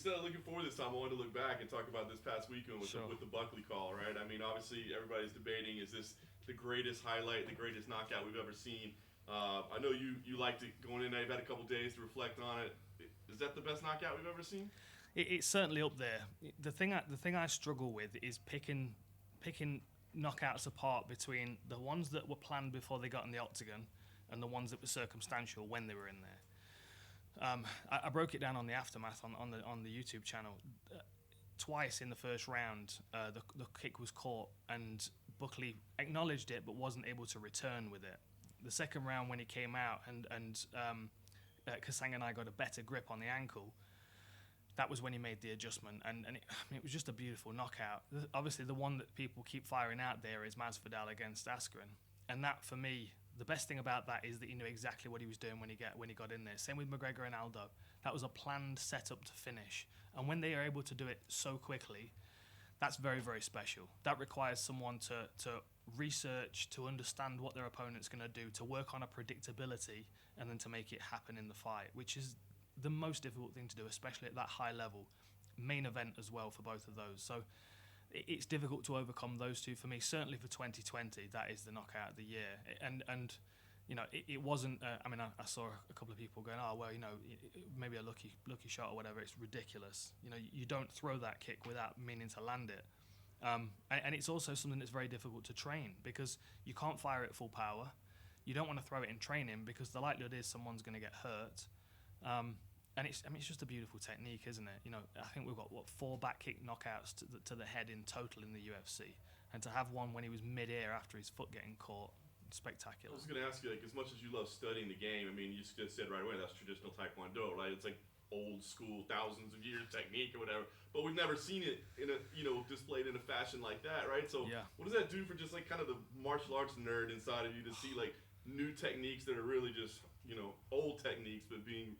instead of looking forward this time, I wanted to look back and talk about this past weekend with, Sure. with the Buckley call, right? I mean, obviously, everybody's debating, is this the greatest highlight, the greatest knockout we've ever seen? I know you liked it going in there. You've had a couple days to reflect on it. Is that the best knockout we've ever seen? It's certainly up there. The thing I struggle with is picking knockouts apart between the ones that were planned before they got in the octagon and the ones that were circumstantial when they were in there. I broke it down on the aftermath on the YouTube channel. Twice in the first round, the kick was caught, and Buckley acknowledged it but wasn't able to return with it. The second round, when he came out and Kasang and I got a better grip on the ankle, that was when he made the adjustment, and it was just a beautiful knockout. Obviously, the one that people keep firing out there is Masvidal against Askren, and that, for me, the best thing about that is that he knew exactly what he was doing when he got in there. Same with McGregor and Aldo. That was a planned setup to finish, and when they are able to do it so quickly, that's very, very special. That requires someone to research, to understand what their opponent's going to do, to work on a predictability, and then to make it happen in the fight, which is the most difficult thing to do, especially at that high level. Main event as well for both of those. So it's difficult to overcome those two for me. Certainly for 2020, that is the knockout of the year. And you know, it wasn't. I mean, I saw a couple of people going, "Oh, well, you know, maybe a lucky shot or whatever." It's ridiculous. You know, you don't throw that kick without meaning to land it. And it's also something that's very difficult to train because you can't fire it at full power. You don't want to throw it in training because the likelihood is someone's going to get hurt. And it's just a beautiful technique, isn't it? You know, I think we've got 4 back kick knockouts to the head in total in the UFC, and to have one when he was mid-air after his foot getting caught, I spectacular. was going to ask you, like, as much as you love studying the game, I mean, you just said right away that's traditional Taekwondo, right? It's like old school, thousands of years technique or whatever. But we've never seen it in a, displayed in a fashion like that, right? So Yeah. what does that do for just like kind of the martial arts nerd inside of you to see like new techniques that are really just old techniques but being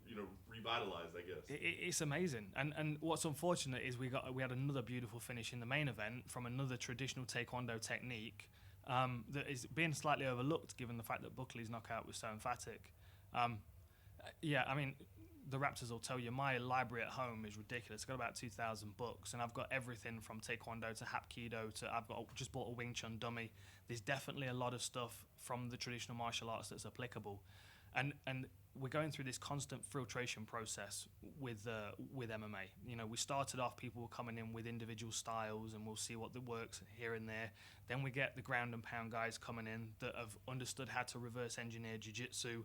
revitalized, I guess? It's amazing, and what's unfortunate is we had another beautiful finish in the main event from another traditional Taekwondo technique that is being slightly overlooked given the fact that Buckley's knockout was so emphatic. Yeah, I mean, the Raptors will tell you my library at home is ridiculous. I've got about 2,000 books, and I've got everything from Taekwondo to Hapkido to just bought a Wing Chun dummy. There's definitely a lot of stuff from the traditional martial arts that's applicable, and we're going through this constant filtration process with MMA. You know, we started off, people were coming in with individual styles, and we'll see what works here and there. Then we get the ground and pound guys coming in that have understood how to reverse engineer jiu-jitsu,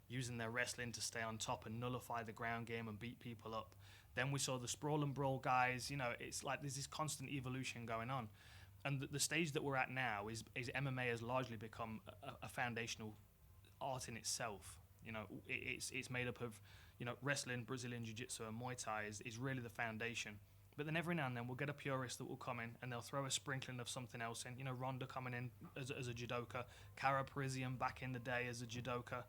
using their wrestling to stay on top and nullify the ground game and beat people up. Then we saw the sprawl and brawl guys. You know, it's like there's this constant evolution going on. And the stage that we're at now is MMA has largely become a foundational art in itself. You know, it's made up of, wrestling, Brazilian Jiu-Jitsu and Muay Thai is really the foundation. But then every now and then we'll get a purist that will come in and they'll throw a sprinkling of something else in. You know, Ronda coming in as a judoka, Cara Parisian back in the day as a judoka.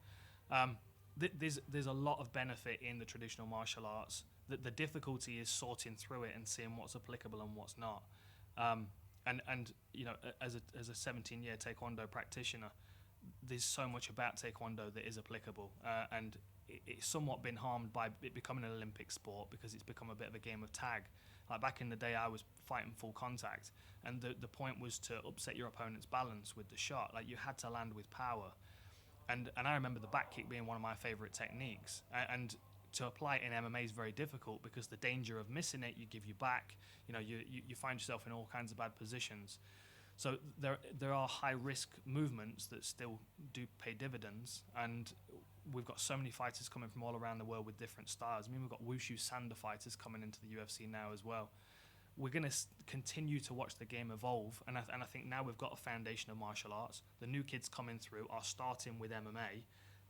There's a lot of benefit in the traditional martial arts. The difficulty is sorting through it and seeing what's applicable and what's not. And as a 17-year Taekwondo practitioner, there's so much about Taekwondo that is applicable, and it's somewhat been harmed by it becoming an Olympic sport because it's become a bit of a game of tag. Like back in the day, I was fighting full contact, and the point was to upset your opponent's balance with the shot. Like, you had to land with power. And I remember the back kick being one of my favourite techniques. And to apply it in MMA is very difficult because the danger of missing it, you give you back. You find yourself in all kinds of bad positions. So there are high risk movements that still do pay dividends. And we've got so many fighters coming from all around the world with different styles. I mean, we've got Wushu Sanda fighters coming into the UFC now as well. We're going to continue to watch the game evolve, and I think now we've got a foundation of martial arts. The new kids coming through are starting with MMA.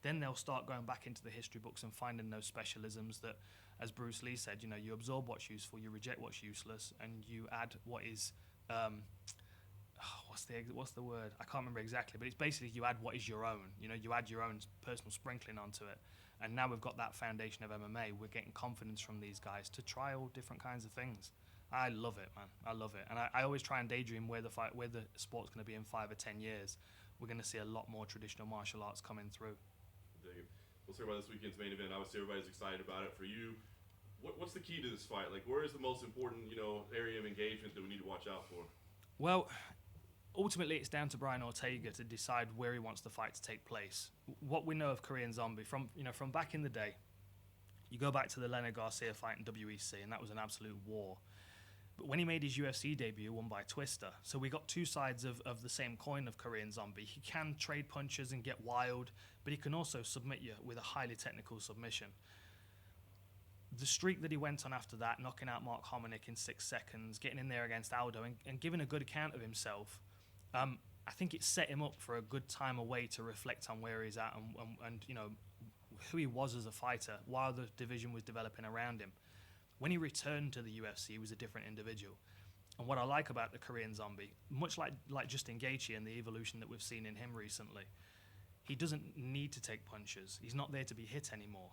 Then they'll start going back into the history books and finding those specialisms that, as Bruce Lee said, you absorb what's useful, you reject what's useless, and you add what is what's the word? I can't remember exactly, but it's basically you add what is your own. You add your own personal sprinkling onto it. And now we've got that foundation of MMA. We're getting confidence from these guys to try all different kinds of things. I love it, man. I love it. And I always try and daydream where the sport's going to be in 5 or 10 years. We're going to see a lot more traditional martial arts coming through. Dig it. Let's talk about this weekend's main event. Obviously, everybody's excited about it. For you, What's the key to this fight? Like, where is the most important, area of engagement that we need to watch out for? Well, ultimately, it's down to Brian Ortega to decide where he wants the fight to take place. What we know of Korean Zombie from back in the day, you go back to the Leonard Garcia fight in WEC, and that was an absolute war. But when he made his UFC debut, won by Twister. So we got two sides of the same coin of Korean Zombie. He can trade punches and get wild, but he can also submit you with a highly technical submission. The streak that he went on after that, knocking out Mark Hominick in 6 seconds, getting in there against Aldo, and giving a good account of himself, I think it set him up for a good time away to reflect on where he's at and who he was as a fighter while the division was developing around him. When he returned to the UFC, he was a different individual. And what I like about the Korean Zombie, much like Justin Gaethje and the evolution that we've seen in him recently, he doesn't need to take punches. He's not there to be hit anymore.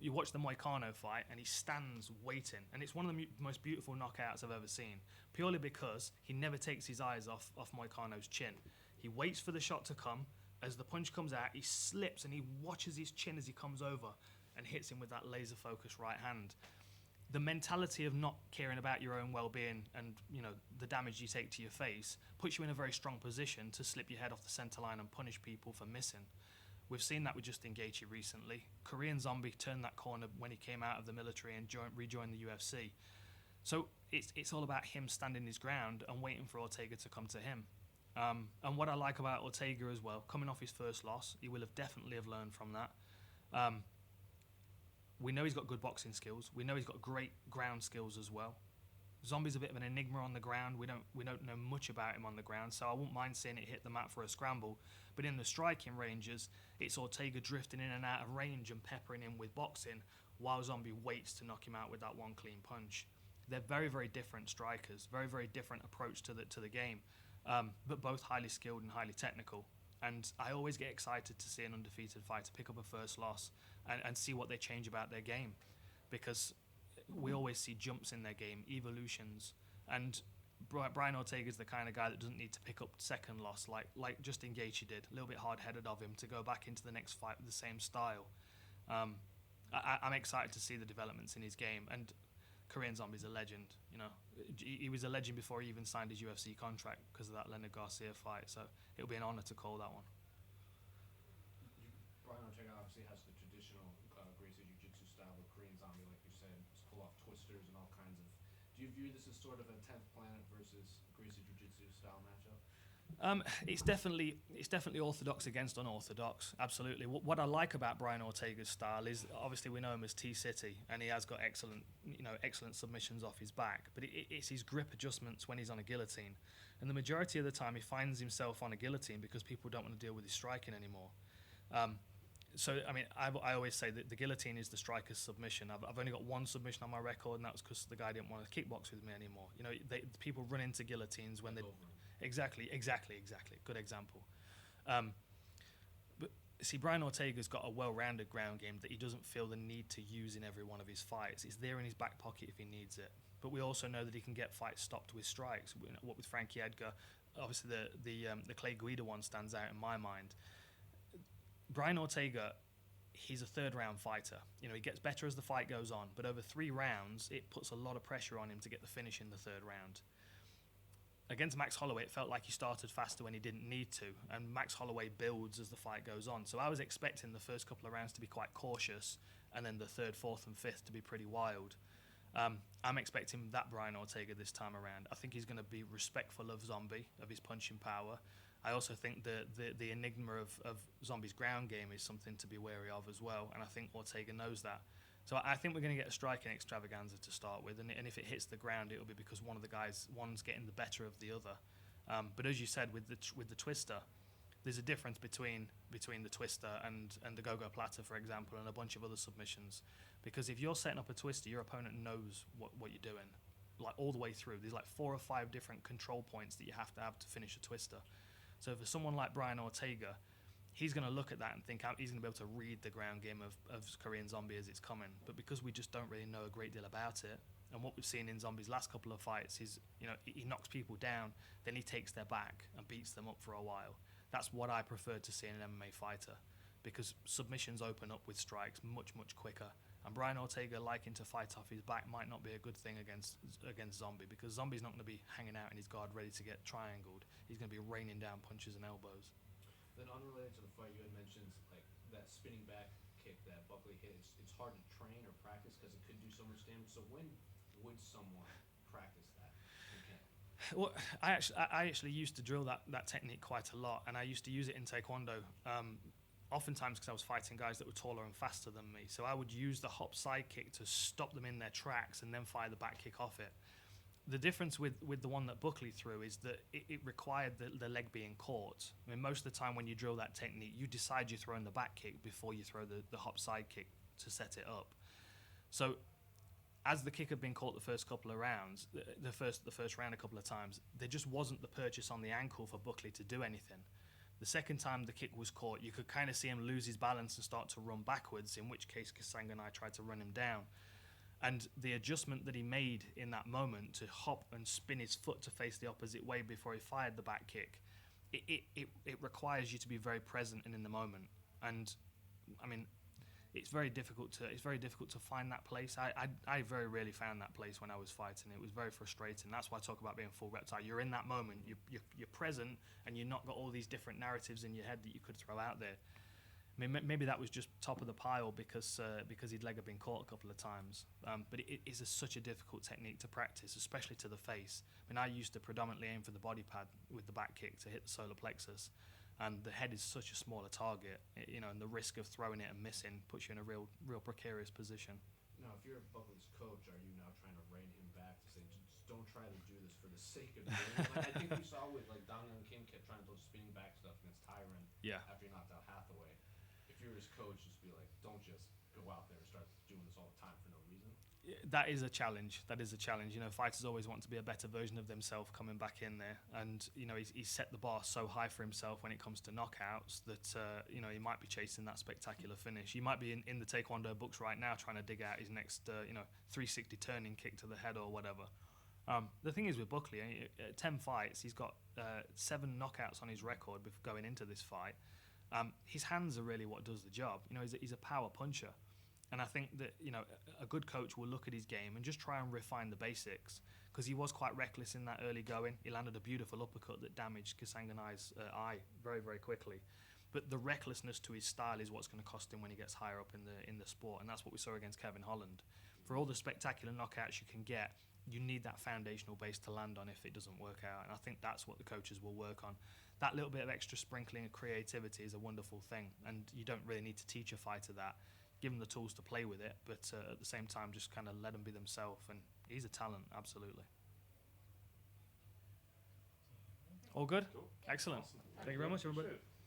You watch the Moicano fight, and he stands waiting. And it's one of the most beautiful knockouts I've ever seen, purely because he never takes his eyes off Moicano's chin. He waits for the shot to come. As the punch comes out, he slips, and he watches his chin as he comes over and hits him with that laser-focused right hand. The mentality of not caring about your own well-being and the damage you take to your face puts you in a very strong position to slip your head off the center line and punish people for missing. We've seen that with Justin Gaethje recently. Korean Zombie turned that corner when he came out of the military and rejoined the UFC. So it's all about him standing his ground and waiting for Ortega to come to him. And what I like about Ortega as well, coming off his first loss, he will have definitely learned from that. We know he's got good boxing skills. We know he's got great ground skills as well. Zombie's a bit of an enigma on the ground. We don't know much about him on the ground, so I wouldn't mind seeing it hit the mat for a scramble. But in the striking ranges, it's Ortega drifting in and out of range and peppering him with boxing, while Zombie waits to knock him out with that one clean punch. They're very, very different strikers, very, very different approach to the game, but both highly skilled and highly technical. And I always get excited to see an undefeated fighter pick up a first loss and see what they change about their game, because we always see jumps in their game, evolutions, and Brian Ortega is the kind of guy that doesn't need to pick up second loss like Justin Gaethje did. A little bit hard-headed of him to go back into the next fight with the same style. I'm excited to see the developments in his game, and Korean Zombie's a legend. He was a legend before he even signed his UFC contract because of that Leonard Garcia fight. So it'll be an honor to call that one. Brian Ortega obviously has the traditional Gracie Jiu-Jitsu style with Korean Zombie, like you said, pull off twisters and all kinds of. Do you view this as sort of a 10th Planet versus Gracie Jiu-Jitsu style matchup? It's definitely orthodox against unorthodox. Absolutely. What I like about Brian Ortega's style is obviously we know him as T-City, and he has got excellent submissions off his back. But it's his grip adjustments when he's on a guillotine, and the majority of the time he finds himself on a guillotine because people don't want to deal with his striking anymore. I always say that the guillotine is the striker's submission. I've only got one submission on my record, and that was because the guy didn't want to kickbox with me anymore. People run into guillotines when they. Exactly. Good example. But see, Brian Ortega's got a well-rounded ground game that he doesn't feel the need to use in every one of his fights. It's there in his back pocket if he needs it. But we also know that he can get fights stopped with strikes. What with Frankie Edgar, obviously the Clay Guida one stands out in my mind. Brian Ortega, he's a third-round fighter. He gets better as the fight goes on, but over 3 rounds, it puts a lot of pressure on him to get the finish in the third round. Against Max Holloway, it felt like he started faster when he didn't need to, and Max Holloway builds as the fight goes on. So I was expecting the first couple of rounds to be quite cautious, and then the third, fourth, and fifth to be pretty wild. I'm expecting that Brian Ortega this time around. I think he's going to be respectful of Zombie, of his punching power. I also think the enigma of Zombie's ground game is something to be wary of as well, and I think Ortega knows that. So I think we're going to get a striking extravaganza to start with, and if it hits the ground, it'll be because one's getting the better of the other. But as you said, with the twister, there's a difference between the twister and the go-go platter, for example, and a bunch of other submissions. Because if you're setting up a twister, your opponent knows what you're doing, like all the way through. There's like 4 or 5 different control points that you have to finish a twister. So for someone like Brian Ortega, he's going to look at that and think he's going to be able to read the ground game of Korean Zombie as it's coming. But because we just don't really know a great deal about it, and what we've seen in Zombie's last couple of fights is, he knocks people down, then he takes their back and beats them up for a while. That's what I prefer to see in an MMA fighter, because submissions open up with strikes much, much quicker. And Brian Ortega liking to fight off his back might not be a good thing against Zombie, because Zombie's not going to be hanging out in his guard ready to get triangled. He's going to be raining down punches and elbows. Then unrelated to the fight, you had mentioned like that spinning back kick that Buckley hit. It's hard to train or practice because it could do so much damage. So when would someone practice that? Well, I actually used to drill that technique quite a lot, and I used to use it in Taekwondo. Oftentimes because I was fighting guys that were taller and faster than me. So I would use the hop side kick to stop them in their tracks and then fire the back kick off it. The difference with the one that Buckley threw is that it required the leg being caught. I mean, most of the time when you drill that technique, you decide you're throwing the back kick before you throw the hop side kick to set it up. So as the kick had been caught the first couple of rounds, the first round a couple of times, there just wasn't the purchase on the ankle for Buckley to do anything. The second time the kick was caught, you could kind of see him lose his balance and start to run backwards, in which case Kasanga and I tried to run him down. And the adjustment that he made in that moment to hop and spin his foot to face the opposite way before he fired the back kick, it requires you to be very present and in the moment. And I mean, it's very difficult to find that place. I very rarely found that place when I was fighting. It was very frustrating. That's why I talk about being full reptile. You're in that moment. You're present, and you've not got all these different narratives in your head that you could throw out there. I mean, maybe that was just top of the pile because his leg had been caught a couple of times. But it is such a difficult technique to practice, especially to the face. I mean, I used to predominantly aim for the body pad with the back kick to hit the solar plexus. And the head is such a smaller target, and the risk of throwing it and missing puts you in a real precarious position. Now, if you're Buckley's coach, are you now trying to rein him back to say, just don't try to do this for the sake of doing it? Like, I think we saw with like Dong King kept trying to throw spinning back stuff against Tyron after he knocked out Hathaway. If you're his coach, just be like, don't just go out there and start doing this all the time for no reason. That is a challenge. Fighters always want to be a better version of themselves coming back in there. And, he's set the bar so high for himself when it comes to knockouts that, he might be chasing that spectacular finish. He might be in the Taekwondo books right now trying to dig out his next, 360 turning kick to the head or whatever. The thing is with Buckley, 10 fights, he's got 7 knockouts on his record before going into this fight. His hands are really what does the job. He's a power puncher. And I think that, a good coach will look at his game and just try and refine the basics, because he was quite reckless in that early going. He landed a beautiful uppercut that damaged Kasanganai's eye very, very quickly. But the recklessness to his style is what's going to cost him when he gets higher up in the sport, and that's what we saw against Kevin Holland. For all the spectacular knockouts you can get, you need that foundational base to land on if it doesn't work out, and I think that's what the coaches will work on. That little bit of extra sprinkling of creativity is a wonderful thing, and you don't really need to teach a fighter that. Give them the tools to play with it, but at the same time, just kind of let them be themselves. And he's a talent, absolutely. All good? Cool. Excellent. Awesome. Thank you very much, everybody. Appreciate it.